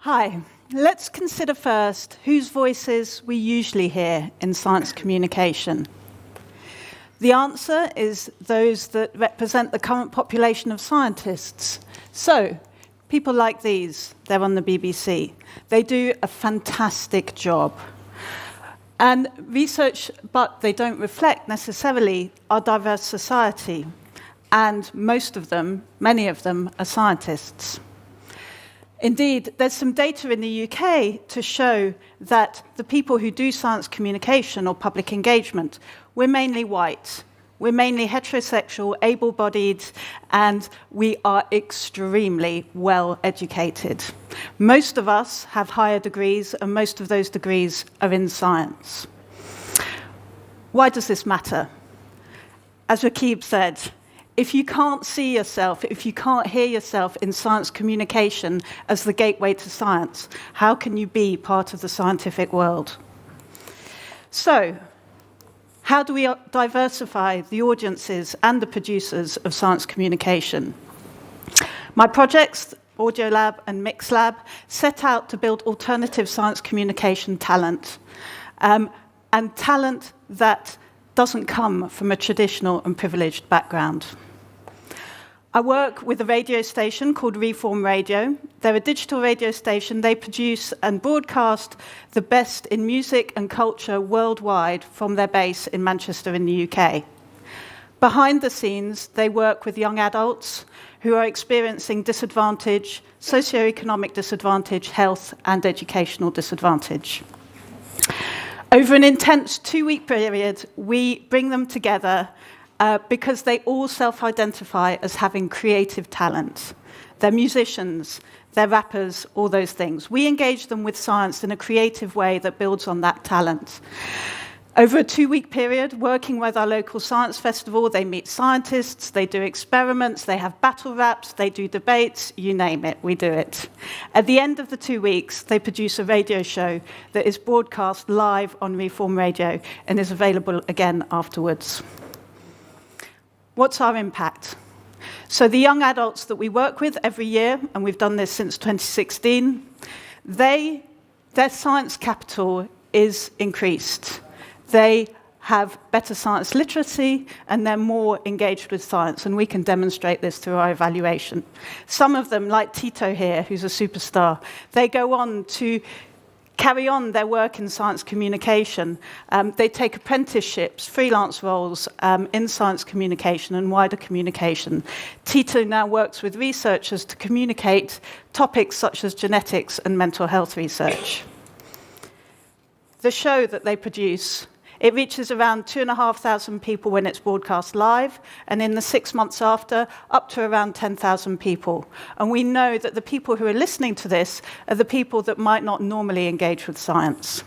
Hi, let's consider first whose voices we usually hear in science communication. The answer is those that represent the current population of scientists. So, people like these, they're on the BBC. They do a fantastic job. And research, but they don't reflect necessarily our diverse society. And most of them, many of them, are scientists. Indeed, there's some data in the UK to show that the people who do science communication or public engagement, we're mainly white. We're mainly heterosexual, able-bodied, and we are extremely well-educated. Most of us have higher degrees, and most of those degrees are in science. Why does this matter? As Rakib said, if you can't see yourself, if you can't hear yourself in science communication as the gateway to science, how can you be part of the scientific world? So, how do we diversify the audiences and the producers of science communication? My projects, AudioLab and MixLab, set out to build alternative science communication talent, and talent that doesn't come from a traditional and privileged background. I work with a radio station called Reform Radio. They're a digital radio station. They produce and broadcast the best in music and culture worldwide from their base in Manchester in the UK. Behind the scenes, they work with young adults who are experiencing disadvantage, socioeconomic disadvantage, health and educational disadvantage. Over an intense 2-week period, we bring them together because they all self-identify as having creative talent. They're musicians, they're rappers, all those things. We engage them with science in a creative way that builds on that talent. Over a 2-week period, working with our local science festival, they meet scientists, they do experiments, they have battle raps, they do debates, you name it, we do it. At the end of the 2 weeks, they produce a radio show that is broadcast live on Reform Radio and is available again afterwards. What's our impact? So the young adults that we work with every year, and we've done this since 2016, their science capital is increased. They have better science literacy, and they're more engaged with science, and we can demonstrate this through our evaluation. Some of them, like Tito here, who's a superstar, they go on to carry on their work in science communication. They take apprenticeships, freelance roles in science communication and wider communication. Tito now works with researchers to communicate topics such as genetics and mental health research. The show that they produce, it reaches around 2,500 people when it's broadcast live, and in the 6 months after, up to around 10,000 people. And we know that the people who are listening to this are the people that might not normally engage with science.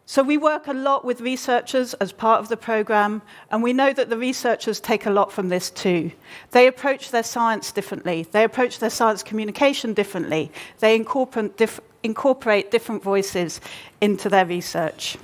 So we work a lot with researchers as part of the program, and we know that the researchers take a lot from this too. They approach their science differently. They approach their science communication differently. They incorporate different voices into their research.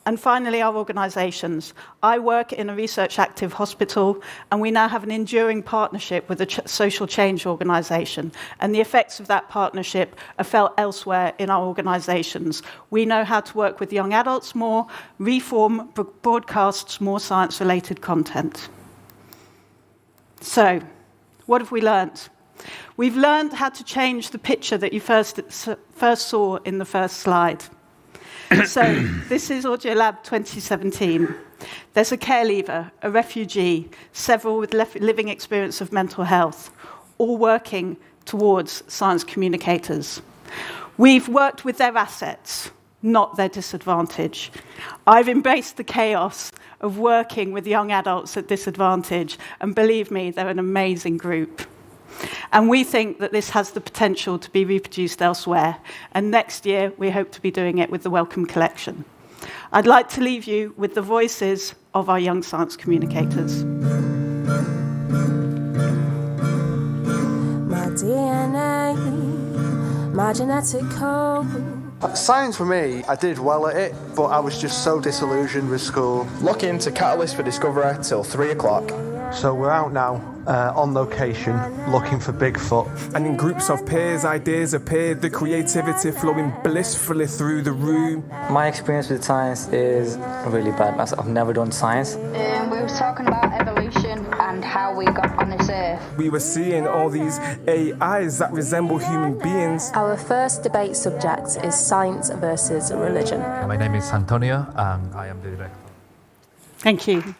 And finally, our organisations. I work in a research-active hospital, and we now have an enduring partnership with a social change organisation. And the effects of that partnership are felt elsewhere in our organisations. We know how to work with young adults more. Reform broadcasts more science-related content. So, what have we learnt? We've learned how to change the picture that you first saw in the first slide. So, this is AudioLab 2017. There's a care leaver, a refugee, several with living experience of mental health, all working towards science communicators. We've worked with their assets, not their disadvantage. I've embraced the chaos of working with young adults at disadvantage, and believe me, they're an amazing group. And we think that this has the potential to be reproduced elsewhere. And next year, we hope to be doing it with the Wellcome Collection. I'd like to leave you with the voices of our young science communicators. My DNA, my genetic code. Science for me, I did well at it, but I was just so disillusioned with school. Lock into Catalyst for Discovery till 3 o'clock. So we're out now on location looking for Bigfoot. And in groups of peers, ideas appeared, the creativity flowing blissfully through the room. My experience with science is really bad. I've never done science. We were talking about evolution and how we got on this earth. We were seeing all these AIs that resemble human beings. Our first debate subject is science versus religion. My name is Antonio and I am the director. Thank you.